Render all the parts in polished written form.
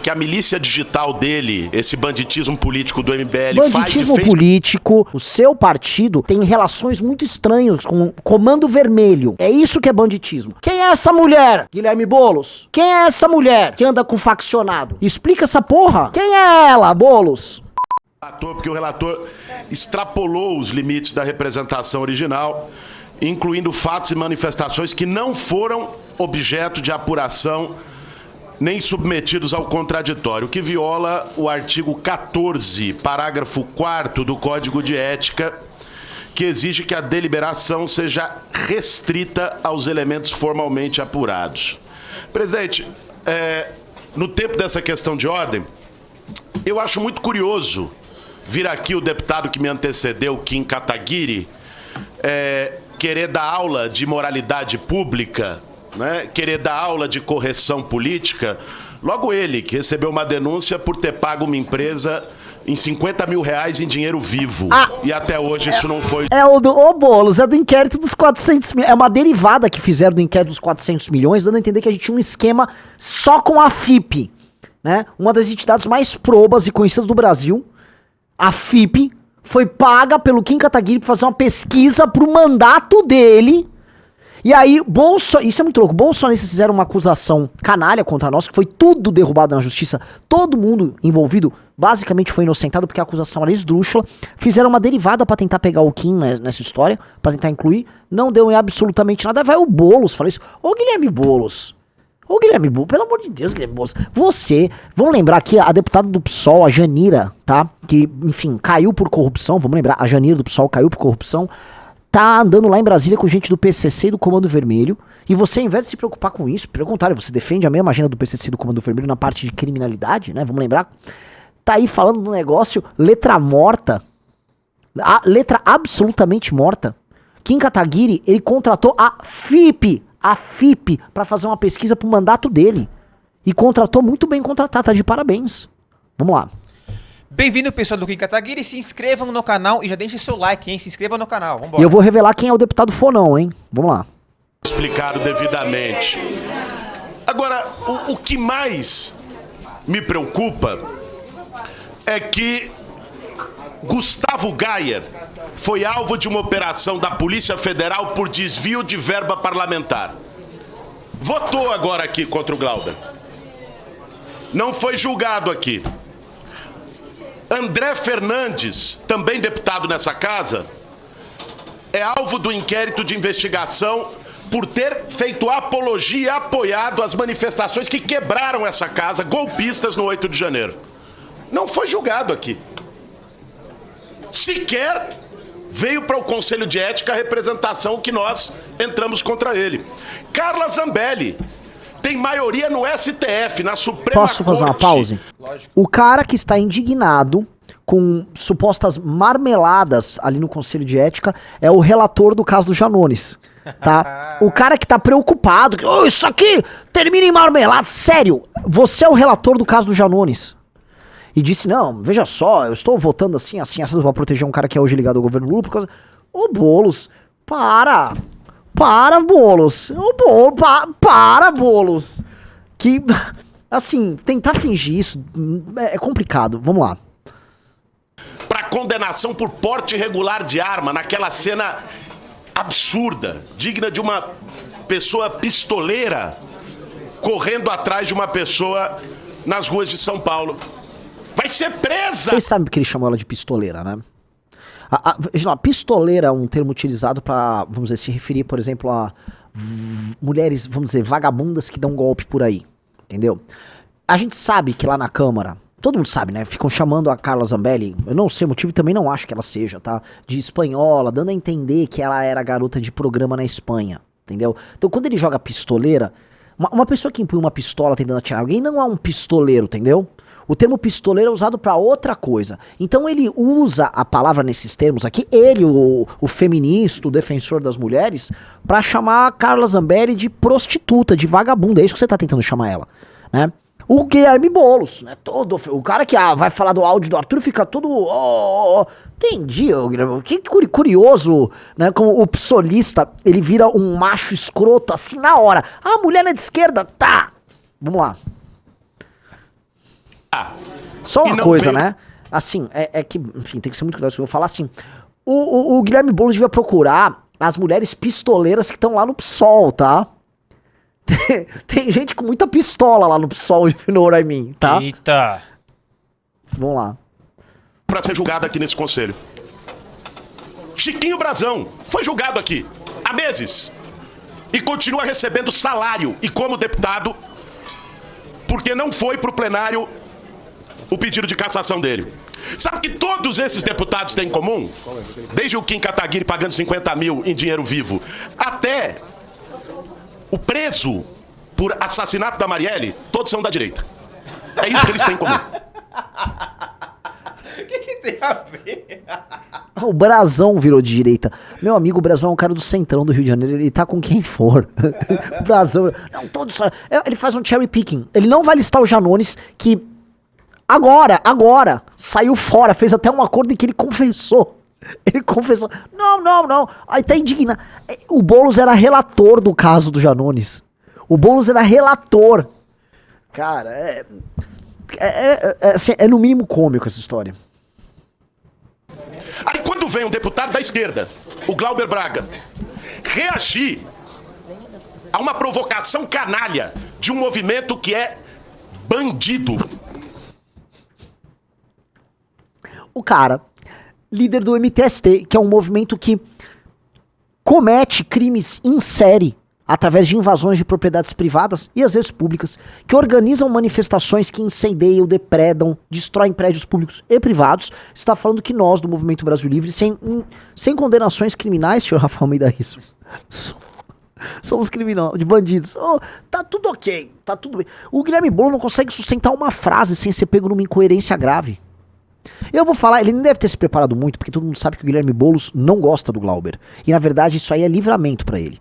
que a milícia digital dele, esse banditismo político do MBL banditismo político, o seu partido tem relações muito estranhas com o Comando Vermelho. É isso que é banditismo. Quem é essa mulher, Guilherme Boulos? Quem é essa mulher que anda com faccionado? Explica essa porra. Quem é ela, Boulos? Porque o relator extrapolou os limites da representação original, incluindo fatos e manifestações que não foram objeto de apuração nem submetidos ao contraditório, o que viola o artigo 14, parágrafo 4º do Código de Ética, que exige que a deliberação seja restrita aos elementos formalmente apurados. Presidente, no tempo dessa questão de ordem, eu acho muito curioso vir aqui o deputado que me antecedeu, Kim Kataguiri, querer dar aula de moralidade pública, né? Querer dar aula de correção política. Logo ele, que recebeu uma denúncia por ter pago uma empresa em 50 mil reais em dinheiro vivo. E até hoje isso não foi... Boulos, é do inquérito dos 400 milhões. É uma derivada que fizeram do inquérito dos 400 milhões, dando a entender que a gente tinha um esquema só com a FIP, né? Uma das entidades mais probas e conhecidas do Brasil. A FIP foi paga pelo Kim Kataguiri pra fazer uma pesquisa pro mandato dele. E aí, isso é muito louco, bolsonaristas fizeram uma acusação canalha contra nós, que foi tudo derrubado na justiça, todo mundo envolvido basicamente foi inocentado porque a acusação era esdrúxula, fizeram uma derivada pra tentar pegar o Kim nessa história, pra tentar incluir, não deu em absolutamente nada, vai o Boulos falar isso. Ô Guilherme Boulos, pelo amor de Deus, Guilherme Boulos, vamos lembrar aqui a deputada do PSOL, a Janira, tá, que enfim, caiu por corrupção, vamos lembrar, a Janira do PSOL caiu por corrupção, tá andando lá em Brasília com gente do PCC e do Comando Vermelho, e você, ao invés de se preocupar com isso, pelo contrário, você defende a mesma agenda do PCC e do Comando Vermelho na parte de criminalidade, né, vamos lembrar, tá aí falando do negócio, letra morta, a letra absolutamente morta. Kim Kataguiri, ele contratou a FIP, pra fazer uma pesquisa pro mandato dele, e contratou muito bem contratado, tá de parabéns. Vamos lá. Bem-vindo, pessoal do Kim Kataguiri, se inscrevam no canal e já deixem seu like, hein? Se inscrevam no canal, vambora. E eu vou revelar quem é o deputado Fonão, hein? Vamos lá. Explicado devidamente. Agora, o que mais me preocupa é que Gustavo Gayer foi alvo de uma operação da Polícia Federal por desvio de verba parlamentar. Votou agora aqui contra o Glauber. Não foi julgado aqui. André Fernandes, também deputado nessa casa, é alvo do inquérito de investigação por ter feito apologia e apoiado as manifestações que quebraram essa casa, golpistas, no 8 de janeiro. Não foi julgado aqui. Sequer veio para o Conselho de Ética a representação que nós entramos contra ele. Carla Zambelli tem maioria no STF, na Suprema Corte. Posso fazer uma pause? Lógico. O cara que está indignado com supostas marmeladas ali no Conselho de Ética é o relator do caso do Janones, tá? O cara que tá preocupado, que isso aqui termina em marmelada, sério, você é o relator do caso do Janones. E disse, não, veja só, eu estou votando assim, pra proteger um cara que é hoje ligado ao governo Lula por causa... Ô Boulos, para, Boulos, para, Boulos. Que, assim, tentar fingir isso é complicado, vamos lá. Para condenação por porte irregular de arma, naquela cena absurda, digna de uma pessoa pistoleira correndo atrás de uma pessoa nas ruas de São Paulo. Vai ser presa! Vocês sabem que ele chamou ela de pistoleira, né? Pistoleira é um termo utilizado para, vamos dizer, se referir, por exemplo, a mulheres, vamos dizer, vagabundas que dão golpe por aí, entendeu? A gente sabe que lá na Câmara, todo mundo sabe, né? Ficam chamando a Carla Zambelli, eu não sei o motivo e também não acho que ela seja, tá? De espanhola, dando a entender que ela era garota de programa na Espanha, entendeu? Então quando ele joga pistoleira, uma pessoa que empunha uma pistola tentando atirar alguém não é um pistoleiro, entendeu? O termo pistoleiro é usado pra outra coisa. Então ele usa a palavra nesses termos aqui, ele, o feminista, o defensor das mulheres, pra chamar a Carla Zambelli de prostituta, de vagabunda. É isso que você tá tentando chamar ela, né? O Guilherme Boulos, né? O cara que vai falar do áudio do Arthur fica todo... Entendi, Guilherme. Que curioso, né? Como o psolista, ele vira um macho escroto assim na hora. Ah, a mulher é de esquerda, tá. Vamos lá. Só E uma não coisa, veio- né? Assim, é que, enfim, tem que ser muito cuidadoso. Eu vou falar assim, o Guilherme Boulos devia procurar as mulheres pistoleiras que estão lá no PSOL, tá? Tem gente com muita pistola lá no PSOL, if you know what I mean, tá? Eita. Vamos lá. Para ser julgado aqui nesse conselho. Chiquinho Brazão foi julgado aqui há meses e continua recebendo salário e como deputado porque não foi pro plenário o pedido de cassação dele. Sabe que todos esses deputados têm em comum? Desde o Kim Kataguiri pagando 50 mil em dinheiro vivo até o preso por assassinato da Marielle, todos são da direita. É isso que eles têm em comum. O que tem a ver? O Brazão virou de direita. Meu amigo, o Brazão é um cara do centrão do Rio de Janeiro. Ele tá com quem for. O Brazão... Não, todos... Ele faz um cherry picking. Ele não vai listar o Janones, que agora, saiu fora. Fez até um acordo em que ele confessou. Ele confessou. Não. Aí tá indignado. O Boulos era relator do caso do Janones. O Boulos era relator. Cara, assim, é no mínimo cômico essa história. Aí quando vem um deputado da esquerda, o Glauber Braga, reagir a uma provocação canalha de um movimento que é bandido. O cara, líder do MTST, que é um movimento que comete crimes em série através de invasões de propriedades privadas e às vezes públicas, que organizam manifestações que incendeiam, depredam, destroem prédios públicos e privados, está falando que nós, do Movimento Brasil Livre, sem condenações criminais, senhor Rafael Almeida Risso, somos criminosos, de bandidos. Oh, tá tudo ok, tá tudo bem. O Guilherme Boulos não consegue sustentar uma frase sem ser pego numa incoerência grave. Eu vou falar, ele não deve ter se preparado muito, porque todo mundo sabe que o Guilherme Boulos não gosta do Glauber. E na verdade isso aí é livramento pra ele.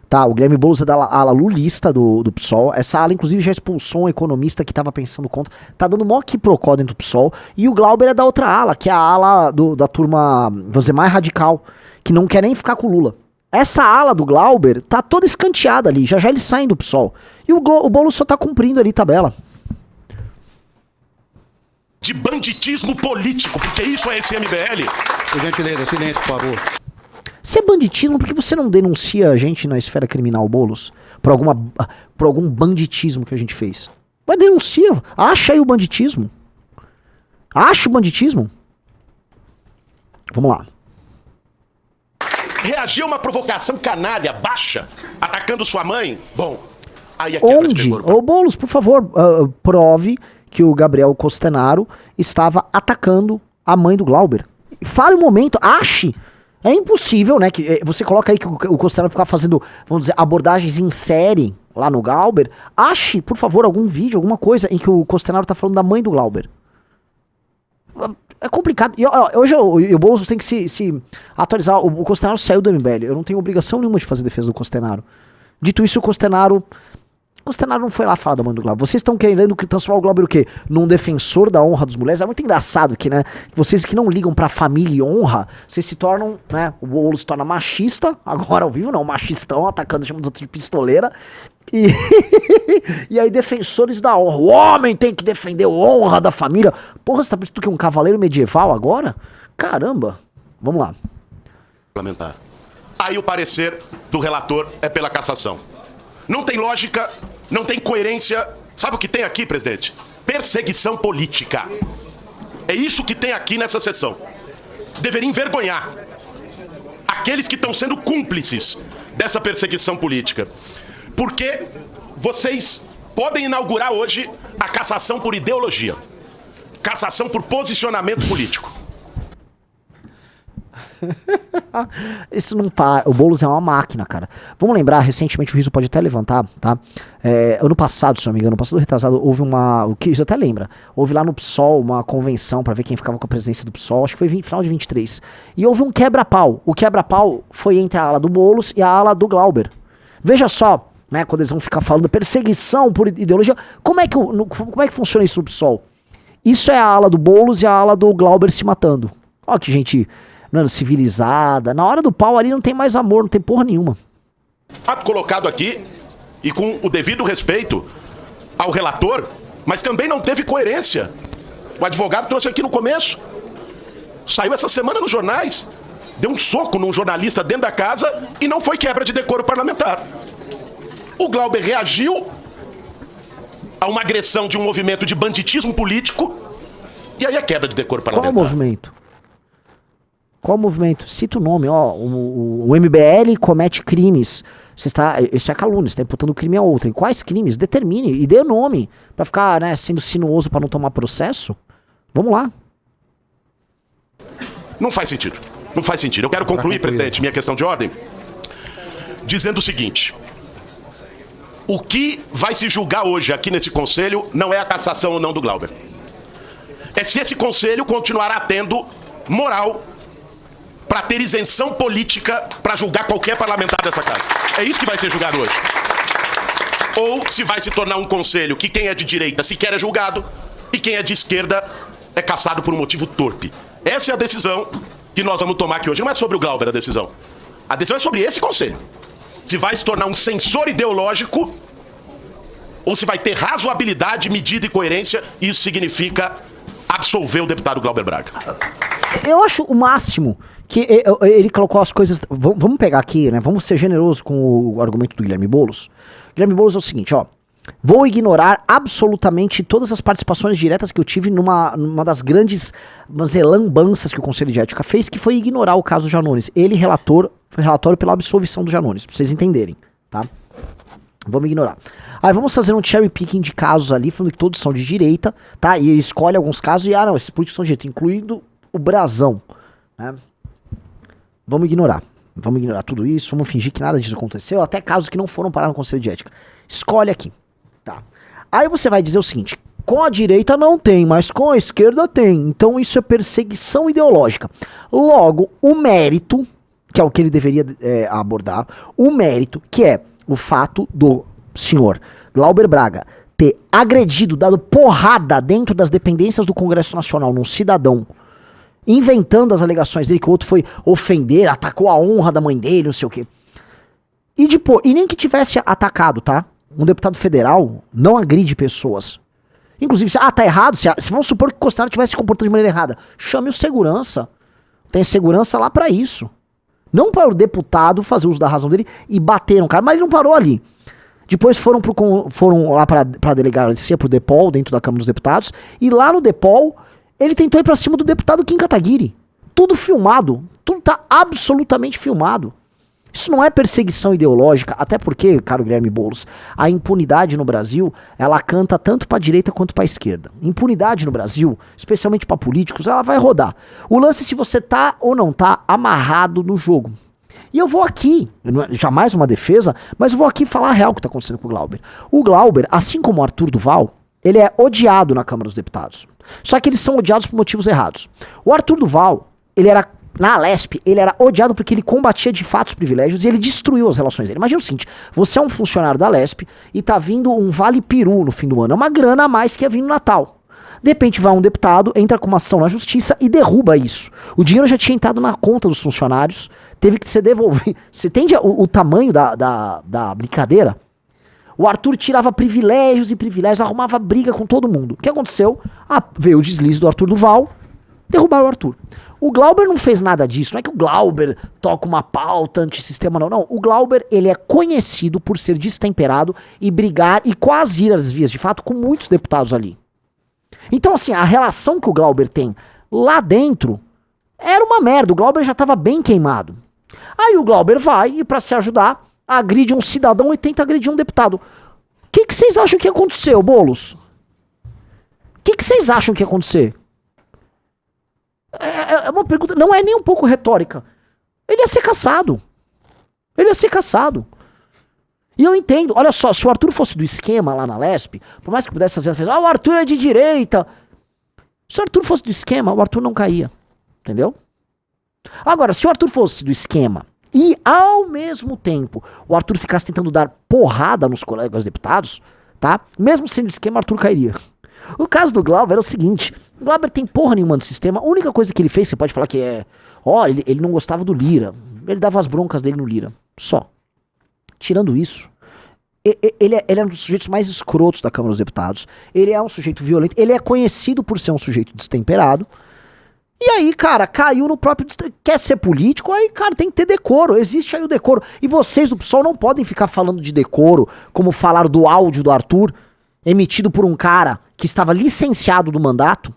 Tá, o Guilherme Boulos é da ala lulista do PSOL. Essa ala, inclusive, já expulsou um economista que tava pensando contra. Tá dando mó quiprocó dentro do PSOL. E o Glauber é da outra ala, que é a ala da turma, vamos dizer, mais radical, que não quer nem ficar com o Lula. Essa ala do Glauber tá toda escanteada ali. Já eles saem do PSOL. E o Boulos só tá cumprindo ali tabela. De banditismo político, porque isso é esse MBL. Por gentileza, silêncio, por favor. Se é banditismo, por que você não denuncia a gente na esfera criminal, Boulos? Por algum banditismo que a gente fez? Vai denuncia. Acha aí o banditismo. Acha o banditismo. Vamos lá. Reagir a uma provocação canalha, baixa, atacando sua mãe, bom, aí é quebra de Onde? decoro. Ô Boulos, por favor, prove que o Gabriel Costenaro estava atacando a mãe do Glauber. Fale um momento, ache. É impossível, né, que você coloca aí que o Costenaro ficar fazendo, vamos dizer, abordagens em série lá no Glauber. Ache, por favor, algum vídeo, alguma coisa em que o Costenaro tá falando da mãe do Glauber. É complicado. E, hoje o Boulos tem que se atualizar. O Costenaro saiu do MBL. Eu não tenho obrigação nenhuma de fazer defesa do Costenaro. Dito isso, o Costenaro não foi lá falar da mãe do Glauber. Vocês estão querendo transformar o Glauber o quê? Num defensor da honra dos mulheres? É muito engraçado que, né? Vocês que não ligam pra família e honra, vocês se tornam, né? O Boulos se torna machista, agora ao vivo não, machistão, atacando, chamando os outros de pistoleira. E aí defensores da honra. O homem tem que defender a honra da família. Porra, você tá pensando que é um cavaleiro medieval agora? Caramba. Vamos lá. Parlamentar. Aí o parecer do relator é pela cassação. Não tem lógica, não tem coerência. Sabe o que tem aqui, presidente? Perseguição política. É isso que tem aqui nessa sessão. Deveria envergonhar aqueles que estão sendo cúmplices dessa perseguição política. Porque vocês podem inaugurar hoje a cassação por ideologia. Cassação por posicionamento político. Isso não para. O Boulos é uma máquina, cara. Vamos lembrar, recentemente o Riso pode até levantar, tá? Ano passado, se não me engano, ano passado retrasado, houve o que isso até lembra. Houve lá no PSOL uma convenção pra ver quem ficava com a presidência do PSOL, acho que foi final de 23. E houve um quebra-pau. O quebra-pau foi entre a ala do Boulos e a ala do Glauber. Veja só, né, quando eles vão ficar falando perseguição por ideologia, como é que funciona isso no PSOL? Isso é a ala do Boulos e a ala do Glauber se matando. Ó que gente, mano, civilizada. Na hora do pau ali não tem mais amor, não tem porra nenhuma. Colocado aqui, e com o devido respeito ao relator, Mas também não teve coerência. O advogado trouxe aqui no começo. Saiu essa semana nos jornais. Deu um soco num jornalista dentro da casa e não foi quebra de decoro parlamentar. O Glauber reagiu a uma agressão de um movimento de banditismo político e aí a quebra de decoro parlamentar. Qual movimento? Qual movimento? Cita o nome, ó. O MBL comete crimes. Isso é calúnia, você está imputando crime a outrem. Quais crimes? Determine e dê o nome. Pra ficar, né, sendo sinuoso pra não tomar processo? Vamos lá. Não faz sentido. Não faz sentido. Eu quero concluir, presidente, minha questão de ordem, dizendo o seguinte. O que vai se julgar hoje aqui nesse conselho não é a cassação ou não do Glauber. É se esse conselho continuará tendo moral para ter isenção política para julgar qualquer parlamentar dessa casa. É isso que vai ser julgado hoje. Ou se vai se tornar um conselho que quem é de direita sequer é julgado e quem é de esquerda é cassado por um motivo torpe. Essa é a decisão que nós vamos tomar aqui hoje. Não é sobre o Glauber a decisão. A decisão é sobre esse conselho. Se vai se tornar um censor ideológico ou se vai ter razoabilidade, medida e coerência, e isso significa absolver o deputado Glauber Braga. Eu acho o máximo que ele colocou as coisas... Vamos pegar aqui, né? Vamos ser generosos com o argumento do Guilherme Boulos. Guilherme Boulos é o seguinte, ó. Vou ignorar absolutamente todas as participações diretas que eu tive numa das grandes lambanças que o Conselho de Ética fez, que foi ignorar o caso Janones. Ele foi relatório pela absolvição do Janones, pra vocês entenderem, tá? Vamos ignorar. Aí vamos fazer um cherry picking de casos ali, falando que todos são de direita, tá? E escolhe alguns casos e, não, esses políticos são de direita, incluindo o Brazão, né? Vamos ignorar tudo isso, vamos fingir que nada disso aconteceu, até casos que não foram parar no Conselho de Ética. Escolhe aqui, tá? Aí você vai dizer o seguinte, com a direita não tem, mas com a esquerda tem, então isso é perseguição ideológica. Logo, o mérito, que é o que ele deveria abordar, o mérito, que é o fato do senhor Glauber Braga ter agredido, dado porrada dentro das dependências do Congresso Nacional num cidadão, inventando as alegações dele, que o outro foi ofender, atacou a honra da mãe dele, não sei o quê. E nem que tivesse atacado, tá? Um deputado federal não agride pessoas. Inclusive, tá errado, se vamos supor que o Costanera tivesse se comportando de maneira errada, chame o segurança. Tem segurança lá pra isso. Não para o deputado fazer uso da razão dele e bater no cara, mas ele não parou ali. Depois foram lá pra delegacia, pro DEPOL, dentro da Câmara dos Deputados, e lá no DEPOL, ele tentou ir pra cima do deputado Kim Kataguiri. Tudo filmado, tudo tá absolutamente filmado. Isso não é perseguição ideológica, até porque, caro Guilherme Boulos, a impunidade no Brasil, ela canta tanto pra direita quanto pra esquerda. Impunidade no Brasil, especialmente pra políticos, ela vai rodar. O lance é se você tá ou não tá amarrado no jogo. E eu vou aqui, jamais uma defesa, mas eu vou aqui falar a real que tá acontecendo com o Glauber. O Glauber, assim como o Arthur Duval, ele é odiado na Câmara dos Deputados. Só que eles são odiados por motivos errados. O Arthur Duval, ele era... Na Alesp, ele era odiado porque ele combatia de fato os privilégios e ele destruiu as relações dele. Imagina o seguinte, você é um funcionário da Alesp e tá vindo um vale-peru no fim do ano. É uma grana a mais que ia vir no Natal. De repente vai um deputado, entra com uma ação na justiça e derruba isso. O dinheiro já tinha entrado na conta dos funcionários, teve que ser devolvido. Você entende o tamanho da brincadeira? O Arthur tirava privilégios e privilégios, arrumava briga com todo mundo. O que aconteceu? Veio o deslize do Arthur Duval, derrubaram o Arthur. O Glauber não fez nada disso, não é que o Glauber toca uma pauta antissistema, não. Não, o Glauber, ele é conhecido por ser destemperado e brigar e quase ir às vias de fato com muitos deputados ali. Então, assim, a relação que o Glauber tem lá dentro era uma merda, o Glauber já tava bem queimado. Aí o Glauber vai e pra se ajudar, agride um cidadão e tenta agredir um deputado. O que vocês acham que ia acontecer, Boulos? O que vocês acham que ia acontecer? É uma pergunta, não é nem um pouco retórica. Ele ia ser caçado. Ele ia ser caçado. E eu entendo, olha só, se o Arthur fosse do esquema lá na Lesp, por mais que pudesse fazer, o Arthur é de direita. Se o Arthur fosse do esquema, o Arthur não caía. Entendeu? Agora, se o Arthur fosse do esquema e, ao mesmo tempo, o Arthur ficasse tentando dar porrada nos colegas deputados, tá? Mesmo sendo do esquema, o Arthur cairia. O caso do Glauber é o seguinte, o Glauber tem porra nenhuma no sistema, a única coisa que ele fez, você pode falar que é, ele não gostava do Lira, ele dava as broncas dele no Lira, só. Tirando isso, ele é um dos sujeitos mais escrotos da Câmara dos Deputados. Ele é um sujeito violento. Ele é conhecido por ser um sujeito destemperado. E aí, cara, caiu no próprio... Quer ser político? Aí, cara, tem que ter decoro. Existe aí o decoro. E vocês do PSOL não podem ficar falando de decoro, como falaram do áudio do Arthur, emitido por um cara que estava licenciado do mandato.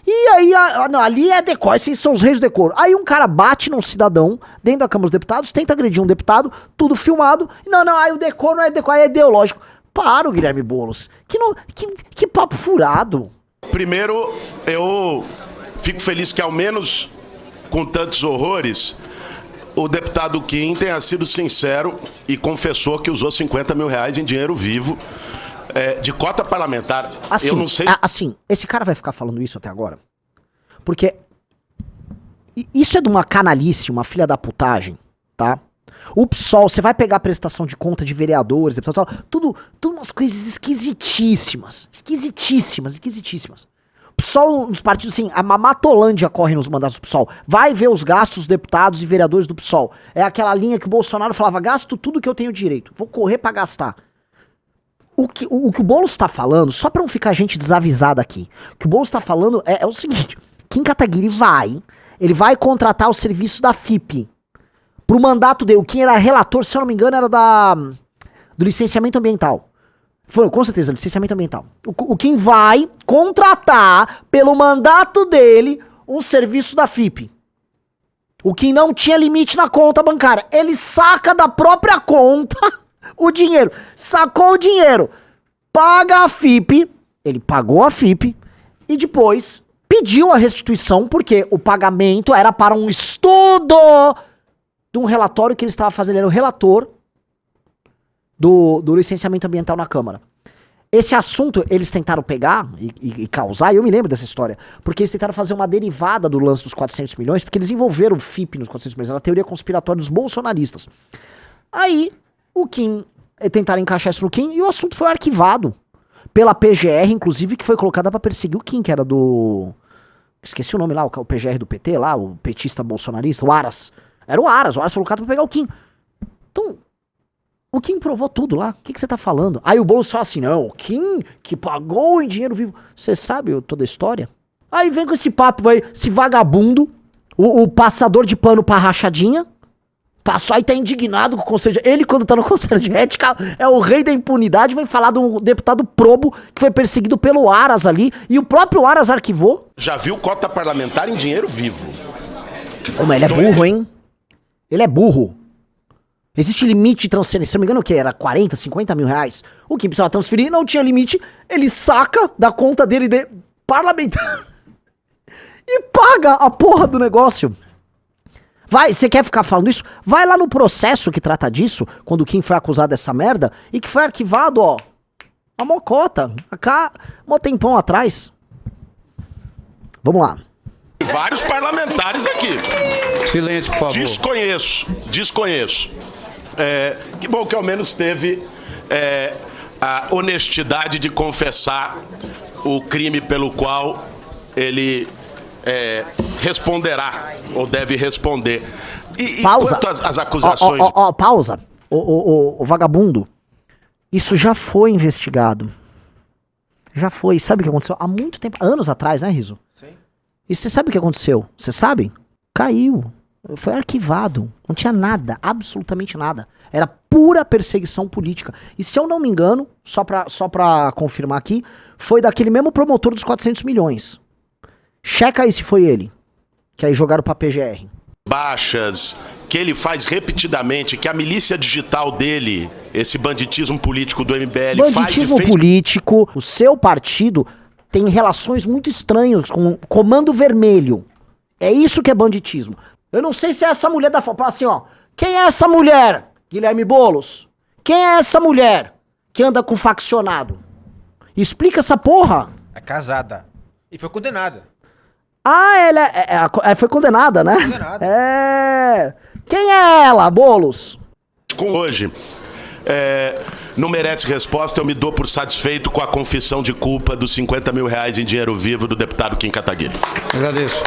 E aí, não, ali é decoro, esses são os reis do decoro. Aí um cara bate num cidadão dentro da Câmara dos Deputados, tenta agredir um deputado, tudo filmado. Não, aí o decoro não é decoro, aí é ideológico. Para o Guilherme Boulos. Que papo furado. Primeiro, eu fico feliz que, ao menos com tantos horrores, o deputado Kim tenha sido sincero e confessou que usou 50 mil reais em dinheiro vivo de cota parlamentar. Assim, eu não sei... assim, esse cara vai ficar falando isso até agora? Porque isso é de uma canalice, uma filha da putagem, tá? O PSOL, você vai pegar a prestação de conta de vereadores, deputados, tudo umas coisas esquisitíssimas. O PSOL, nos partidos, assim, a mamatolândia corre nos mandatos do PSOL. Vai ver os gastos dos deputados e vereadores do PSOL. É aquela linha que o Bolsonaro falava, gasto tudo que eu tenho direito. Vou correr pra gastar. O que o Boulos tá falando, só pra não ficar gente desavisada aqui, o que o Boulos tá falando é o seguinte, Kim Kataguiri ele vai contratar o serviço da FIP. Pro mandato dele, o Kim era relator, se eu não me engano, era do licenciamento ambiental. Foi, com certeza, licenciamento ambiental. O Kim vai contratar, pelo mandato dele, um serviço da FIP. O Kim não tinha limite na conta bancária. Ele saca da própria conta o dinheiro. Sacou o dinheiro. Paga a FIP. Ele pagou a FIP. E depois pediu a restituição, porque o pagamento era para um estudo de um relatório que ele estava fazendo. Ele era o relator do licenciamento ambiental na Câmara. Esse assunto eles tentaram pegar e causar, e eu me lembro dessa história, porque eles tentaram fazer uma derivada do lance dos 400 milhões, porque eles envolveram o FIP nos 400 milhões, era a teoria conspiratória dos bolsonaristas. Aí, o Kim, tentaram encaixar isso no Kim, e o assunto foi arquivado pela PGR, inclusive, que foi colocada pra perseguir o Kim, que era do... Esqueci o nome lá, o PGR do PT lá, o petista bolsonarista, o Aras. Era o Aras foi colocado pra pegar o Kim. Então... O Kim provou tudo lá. O que você tá falando? Aí o Boulos fala assim, não, o Kim que pagou em dinheiro vivo. Você sabe toda a história? Aí vem com esse papo, esse vagabundo, o passador de pano pra rachadinha, passou aí, tá indignado com o Conselho de... Ele, quando tá no Conselho de Ética, é o rei da impunidade, vem falar de um deputado probo que foi perseguido pelo Aras ali, e o próprio Aras arquivou. Já viu cota parlamentar em dinheiro vivo. Mas ele é burro, hein? Ele é burro. Existe limite de transferência, se não me engano, o que era 40, 50 mil reais. O Kim precisava transferir, não tinha limite, ele saca da conta dele de parlamentar e paga a porra do negócio. Vai, você quer ficar falando isso? Vai lá no processo que trata disso, quando o Kim foi acusado dessa merda, e que foi arquivado, ó, a mocota, mó tempão atrás. Vamos lá. Vários parlamentares aqui. Silêncio, por favor. Desconheço. Que bom que ao menos teve a honestidade de confessar o crime pelo qual ele responderá, ou deve responder. E pausa. Quanto às acusações... Pausa. O vagabundo, isso já foi investigado. Já foi. Sabe o que aconteceu? Há muito tempo, anos atrás, né, Riso? Sim. E você sabe o que aconteceu? Você sabe? Caiu. Foi arquivado. Não tinha nada, absolutamente nada. Era pura perseguição política. E se eu não me engano, só pra confirmar aqui, foi daquele mesmo promotor dos 400 milhões. Checa aí se foi ele. Que aí jogaram pra PGR. Baixas, que ele faz repetidamente, que a milícia digital dele, esse banditismo político do MBL banditismo político, o seu partido tem relações muito estranhas com o Comando Vermelho. É isso que é banditismo. Eu não sei se é essa mulher da foto. Assim, ó. Quem é essa mulher, Guilherme Boulos? Quem é essa mulher que anda com faccionado? Explica essa porra. É casada. E foi condenada. Ah, ela foi condenada, né? Condenada. Quem é ela, Boulos? Hoje, não merece resposta, eu me dou por satisfeito com a confissão de culpa dos 50 mil reais em dinheiro vivo do deputado Kim Kataguiri. Agradeço.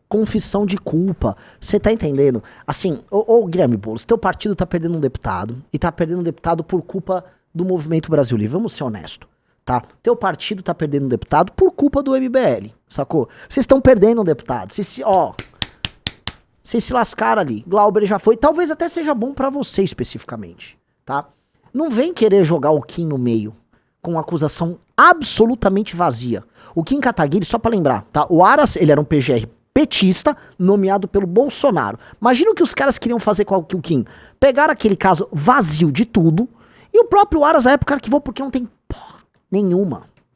Confissão de culpa. Você tá entendendo? Assim, ô Guilherme Boulos, teu partido tá perdendo um deputado, e tá perdendo um deputado por culpa do Movimento Brasil Livre, vamos ser honestos, tá? Teu partido tá perdendo um deputado por culpa do MBL, sacou? Vocês estão perdendo um deputado, vocês se lascaram ali, Glauber já foi, talvez até seja bom pra você especificamente, tá? Não vem querer jogar o Kim no meio, com uma acusação absolutamente vazia. O Kim Kataguiri, só pra lembrar, tá? O Aras, ele era um PGR petista, nomeado pelo Bolsonaro. Imagina o que os caras queriam fazer com o Kim. Pegaram aquele caso vazio de tudo, e o próprio Aras, à época, arquivou porque não tem porra nenhuma.